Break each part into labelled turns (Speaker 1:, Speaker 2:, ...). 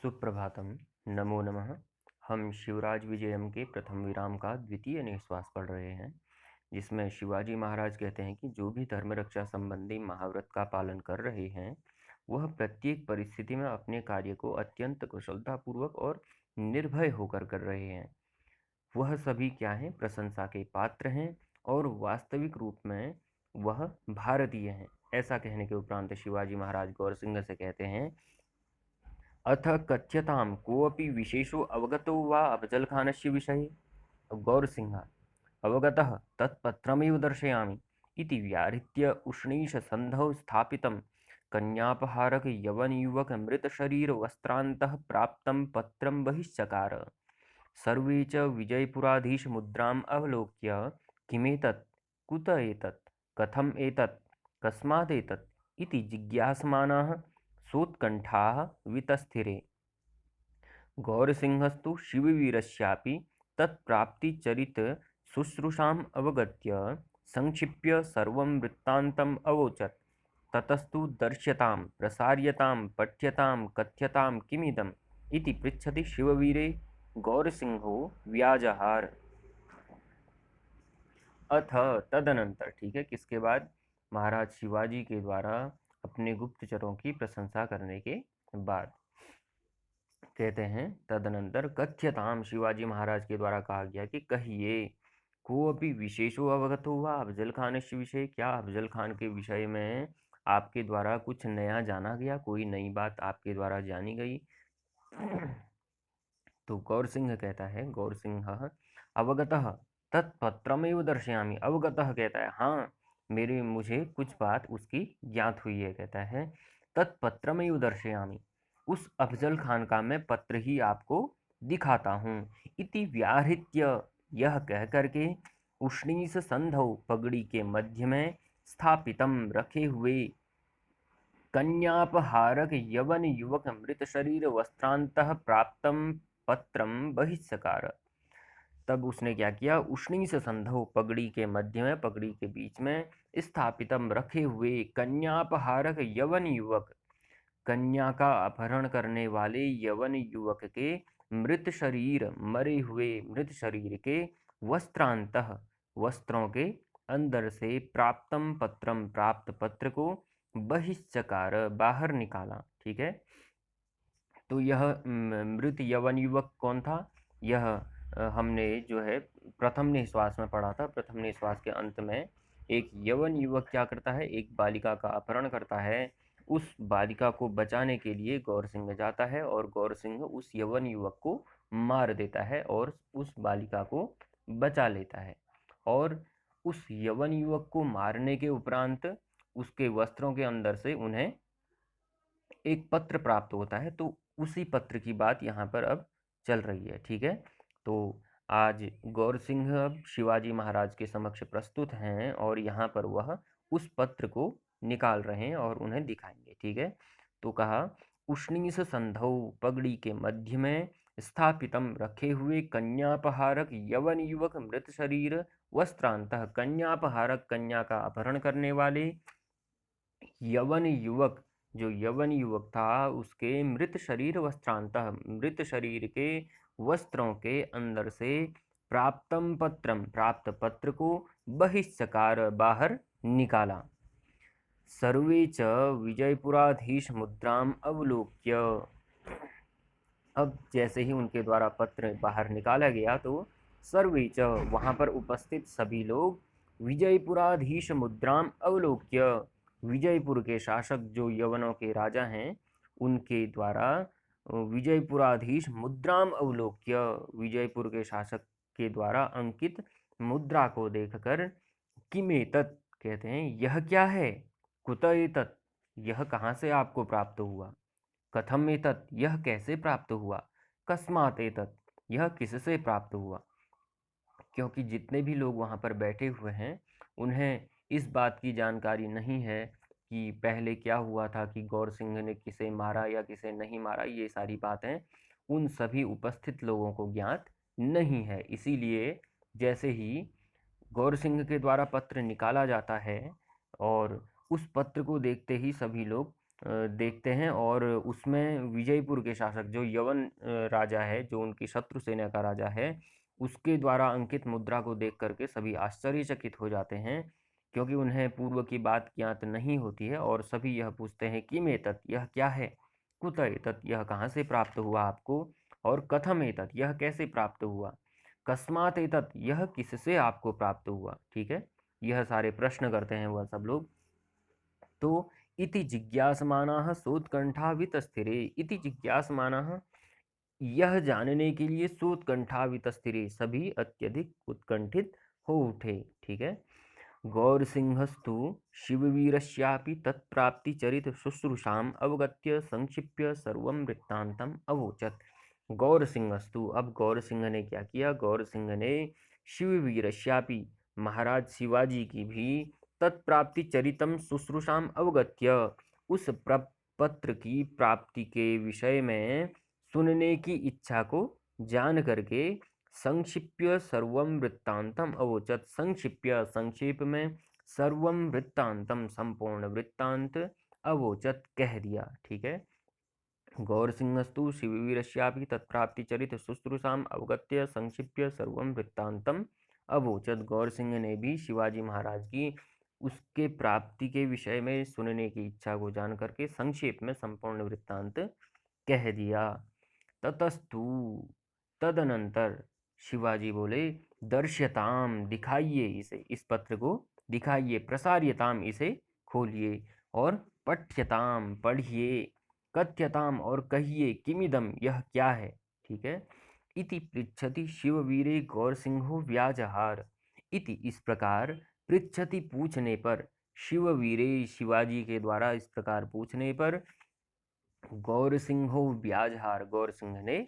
Speaker 1: सुप्रभातम। नमो नमः। हम शिवराज विजयम के प्रथम विराम का द्वितीय निश्वास पढ़ रहे हैं, जिसमें शिवाजी महाराज कहते हैं कि जो भी धर्म रक्षा संबंधी महाव्रत का पालन कर रहे हैं, वह प्रत्येक परिस्थिति में अपने कार्य को अत्यंत कुशलतापूर्वक और निर्भय होकर कर रहे हैं। वह सभी क्या हैं? प्रशंसा के पात्र हैं और वास्तविक रूप में वह भारतीय हैं। ऐसा कहने के उपरांत शिवाजी महाराज गौर सिंह से कहते हैं, अथ कथ्यतां कोऽपि विशेषो अवगतो वा अफजलखानस्य विषये। गौरसिंह अवगतः तत्पत्रमेव दर्शयामि इति व्याहृत्य उष्णीषसन्धौ स्थापितं कन्यापहारकयवनयुवकमृतशरीरवस्त्रान्तः प्राप्तं पत्रं बहिश्चकार। सर्वे च विजयपुराधीशमुद्राम् अवलोक्य किमेतत्, कुत एतत्, कथम् एतत्, कस्मादेतत् इति जिज्ञासमानाः सोत्कण्ठाः वितस्थिरे। गौरसिंहस्तु शिववीरस्यापि तत्प्राप्तिचरितशुश्रूषाम् अवगत्य संक्षिप्य सर्वं वृत्तान्तम् अवोचत्। ततस्तु दर्श्यतां, प्रसार्यतां, पठ्यतां, कथ्यतां किमिदम् इति पृच्छति शिववीरे गौरसिंहो व्याजहार। अथ तदनंतर, ठीक है, किसके बाद? महाराज शिवाजी के द्वारा अपने गुप्तचरों की प्रशंसा करने के बाद कहते हैं, तदनंतर कथ्यताम, शिवाजी महाराज के द्वारा कहा गया कि कहिए, को अभी विशेषो अवगत हुआ अफजल खान के विषय, क्या अफजल खान के विषय में आपके द्वारा कुछ नया जाना गया, कोई नई बात आपके द्वारा जानी गई? तो गौर सिंह कहता है, गौर सिंह अवगतः तत्पत्रमेव दर्शयामि। अवगतः कहता है, हाँ, मुझे कुछ बात उसकी ज्ञात हुई है। कहता है तत्पत्रमेव दर्शयामि, उस अफजल खान का मैं पत्र ही आपको दिखाता हूँ। इति व्याहृत्य, यह कह करके, उष्णीस संधौ, पगड़ी के मध्य में, स्थापितम, रखे हुए, कन्यापहारक यवन युवक मृत शरीर वस्त्रांतः प्राप्तम पत्रम बहिष्कार। तब उसने क्या किया? उष्णीस संधौ, पगड़ी के मध्य में, पगड़ी के बीच में, स्थापितम, रखे हुए, कन्यापहारक यवन युवक, कन्या का अपहरण करने वाले यवन युवक के मृत शरीर, मरे हुए मृत शरीर के, वस्त्रांतः, वस्त्रों के अंदर से, प्राप्तम पत्रम, प्राप्त पत्र को, बहिष्कार, बाहर निकाला। ठीक है, तो यह मृत यवन युवक कौन था? यह हमने जो है प्रथम निश्वास में पढ़ा था। प्रथम निश्वास के अंत में एक यवन युवक क्या करता है? एक बालिका का अपहरण करता है। उस बालिका को बचाने के लिए गौर सिंह जाता है और गौर सिंह उस यवन युवक को मार देता है और उस बालिका को बचा लेता है। और उस यवन युवक को मारने के उपरांत उसके वस्त्रों के अंदर से उन्हें एक पत्र प्राप्त होता है। तो उसी पत्र की बात यहाँ पर अब चल रही है। ठीक है, तो आज गौर सिंह अब शिवाजी महाराज के समक्ष प्रस्तुत हैं और यहाँ पर वह उस पत्र को निकाल रहे हैं और उन्हें दिखाएंगे। ठीक है, तो कहा, उष्णीस संधौ, पगड़ी के मध्य में, स्थापितम, रखे हुए, कन्यापहारक यवन युवक मृत शरीर वस्त्रांतः, कन्यापहारक, कन्या का अपहरण करने वाले, यवन युवक, जो यवन युवक था, उसके मृत शरीर वस्त्रांतः, मृत शरीर के वस्त्रों के अंदर से, प्राप्तम पत्रम, प्राप्त पत्र को, बहिष्कार, बाहर निकाला। सर्वे च विजयपुराधीश मुद्राम अवलोक्य। अब जैसे ही उनके द्वारा पत्र बाहर निकाला गया, तो सर्वे च, वहाँ पर उपस्थित सभी लोग, विजयपुराधीश मुद्राम अवलोक्य, विजयपुर के शासक जो यवनों के राजा हैं, उनके द्वारा विजयपुराधीश मुद्राम अवलोक्य, विजयपुर के शासक के द्वारा अंकित मुद्रा को देखकर, किमेतत्, कहते हैं यह क्या है? कुत एतत्, यह कहाँ से आपको प्राप्त हुआ? कथम एतत्, यह कैसे प्राप्त हुआ? कस्मात् एतत्, यह किससे प्राप्त हुआ? क्योंकि जितने भी लोग वहाँ पर बैठे हुए हैं, उन्हें इस बात की जानकारी नहीं है कि पहले क्या हुआ था, कि गौर सिंह ने किसे मारा या किसे नहीं मारा। ये सारी बातें उन सभी उपस्थित लोगों को ज्ञात नहीं है। इसीलिए जैसे ही गौर सिंह के द्वारा पत्र निकाला जाता है और उस पत्र को देखते ही सभी लोग देखते हैं और उसमें विजयपुर के शासक जो यवन राजा है, जो उनकी शत्रु सेना का राजा है, उसके द्वारा अंकित मुद्रा को देख करके सभी आश्चर्यचकित हो जाते हैं, क्योंकि उन्हें पूर्व की बात ज्ञात नहीं होती है और सभी यह पूछते हैं कि मेतत, यह क्या है, कुत एतत्, यह कहाँ से प्राप्त हुआ आपको, और कथम एतत्, यह कैसे प्राप्त हुआ, कस्मात् एतत्, यह किससे आपको प्राप्त हुआ। ठीक है, यह सारे प्रश्न करते हैं वह सब लोग। तो इति जिज्ञासमानाः सोत्कंठावितस्थिरे, इति जिज्ञासमानाः, यह जानने के लिए सोत्कंठावितस्थिरे, सभी अत्यधिक उत्कंठित हो उठे। ठीक है, गौरसिंहस्तु शिववीरस्यापि तत्प्राप्तिचरित शुश्रूषाम अवगत्य संक्षिप्य सर्वं वृत्तांतम अवोचत। गौरसिंहस्तु, अब गौरसिंह ने क्या किया, गौरसिंह ने शिववीरस्यापि, महाराज शिवाजी की भी, तत्प्राप्ति चरितम शुश्रूषाम अवगत्य, उस पत्र की प्राप्ति के विषय में सुनने की इच्छा को जान करके, संक्षिप्य सर्वम वृत्तांतम अवोचत, संक्षिप्य संक्षेप में, सर्वम वृत्तांतम संपूर्ण वृत्तांत, अवोचत कह दिया। ठीक है, गौरसिंहस्तु शिववीरस्यापि तत्प्राप्तिचरित शुश्रूषाम अवगत्य संक्षिप्य सर्वम वृत्तांतम अवोचत। गौरसिंह ने भी शिवाजी महाराज की उसके प्राप्ति के विषय में सुनने की इच्छा को जान करके संक्षेप में संपूर्ण वृत्तांत कह दिया। ततस्तु, तदनंतर शिवाजी बोले, दर्श्यताम, दिखाइए इसे, इस पत्र को दिखाइए, प्रसार्यताम, इसे खोलिए, और पठ्यताम, पढ़िए, कथ्यताम, और कहिए, किमिदम, यह क्या है। ठीक है, इति पृच्छति शिववीरे गौरसिंहो व्याजहार, इति, इस प्रकार, पृच्छति, पूछने पर, शिववीरे, शिवाजी के द्वारा इस प्रकार पूछने पर, गौरसिंहो व्याजहार, गौरसिंह ने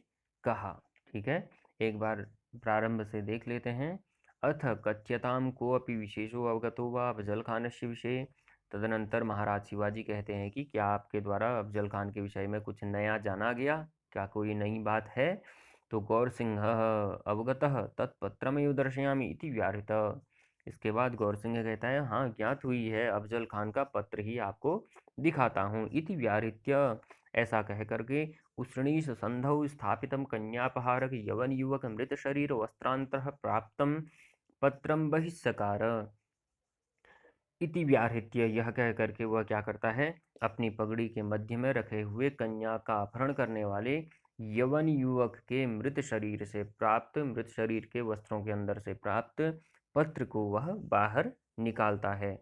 Speaker 1: कहा। ठीक है, एक बार प्रारंभ से देख लेते हैं। अथ कथ्यताम को अपि विशेषो अवगतो वा अफजल खानस्य विषये। तदनंतर महाराज शिवाजी कहते हैं कि क्या आपके द्वारा अफजल खान के विषय में कुछ नया जाना गया, क्या कोई नई बात है। तो गौरसिंह अवगतः तत्पत्रमेव दर्शयामि इति व्याहृत। इसके बाद गौरसिंह कहता है, हाँ ज्ञात हुई है, अफजल खान का पत्र ही आपको दिखाता हूँ, इति व्याहृत्य, ऐसा कह करके, उष्णीश संधौ स्थापितम कन्यापहारक यवन युवक मृत शरीर वस्त्रांतः प्राप्तम पत्रम बहिष्कार, इति व्याहृत्य, यह कह करके वह क्या करता है, अपनी पगड़ी के मध्य में रखे हुए कन्या का अपहरण करने वाले यवन युवक के मृत शरीर से प्राप्त, मृत शरीर के वस्त्रों के अंदर से प्राप्त पत्र को वह बाहर निकालता है।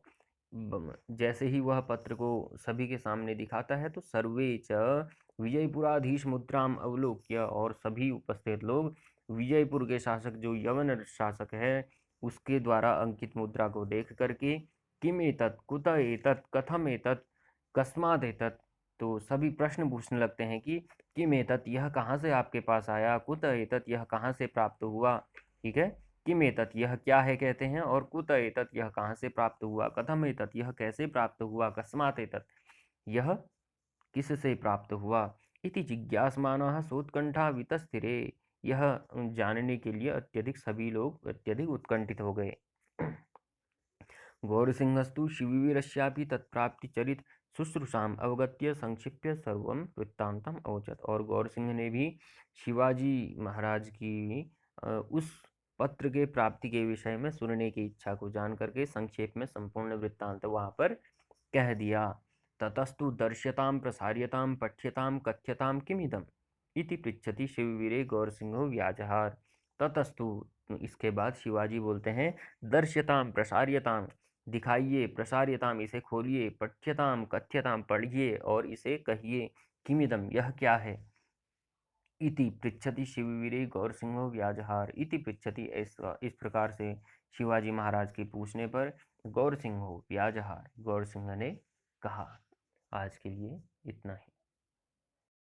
Speaker 1: जैसे ही वह पत्र को सभी के सामने दिखाता है, तो सर्वे च विजयपुराधीश मुद्राम अवलोक्य, और सभी उपस्थित लोग विजयपुर के शासक जो यवन शासक है उसके द्वारा अंकित मुद्रा को देख करके, किम एतत्, कुत एतत्, कथम एतत्, कस्मात् एतत्, तो सभी प्रश्न पूछने लगते हैं कि किम एतत्, यह कहाँ से आपके पास आया, कुत एतत्, यह कहाँ से प्राप्त हुआ। ठीक है, किम एतत्, यह क्या है कहते हैं, और कुत एतत्, यह कहाँ से प्राप्त हुआ, कथम एतत्, यह कैसे प्राप्त हुआ, कस्मात् एतत्, यह किससे प्राप्त हुआ, इति जिज्ञासमानः सोत्कंठा वितस्थिरे, यह जानने के लिए अत्यधिक सभी लोग अत्यधिक उत्कंठित हो गए। गौरसिंहस्तु शिववीरस्यापि तत्प्राप्तिचरित शुश्रूषाम अवगत्य संक्षिप्य सर्वं वृत्तांतम अवोचत, और गौरसिंह ने भी शिवाजी महाराज की उस पत्र के प्राप्ति के विषय में सुनने की इच्छा को जान करके संक्षेप में संपूर्ण वृत्तांत वहाँ पर कह दिया। ततस्तु दर्श्यताम प्रसार्यताम पठ्यताम कथ्यताम किमिदम, इति पृच्छति शिववीरे गौरसिंहो व्याजहार। ततस्तु, इसके बाद शिवाजी बोलते हैं, दर्श्यताम प्रसार्यताम, दिखाइए, प्रसार्यताम, इसे खोलिए, पठ्यताम, कथ्यताम, पढ़िए, और इसे कहिए, किमिदम, यह क्या है, इति पृच्छति शिववीरे गौरसिंहो व्याजहार, इति पृच्छति, इस प्रकार से शिवाजी महाराज के पूछने पर गौरसिंहो व्याजहार, गौरसिंह ने कहा। आज के लिए इतना ही।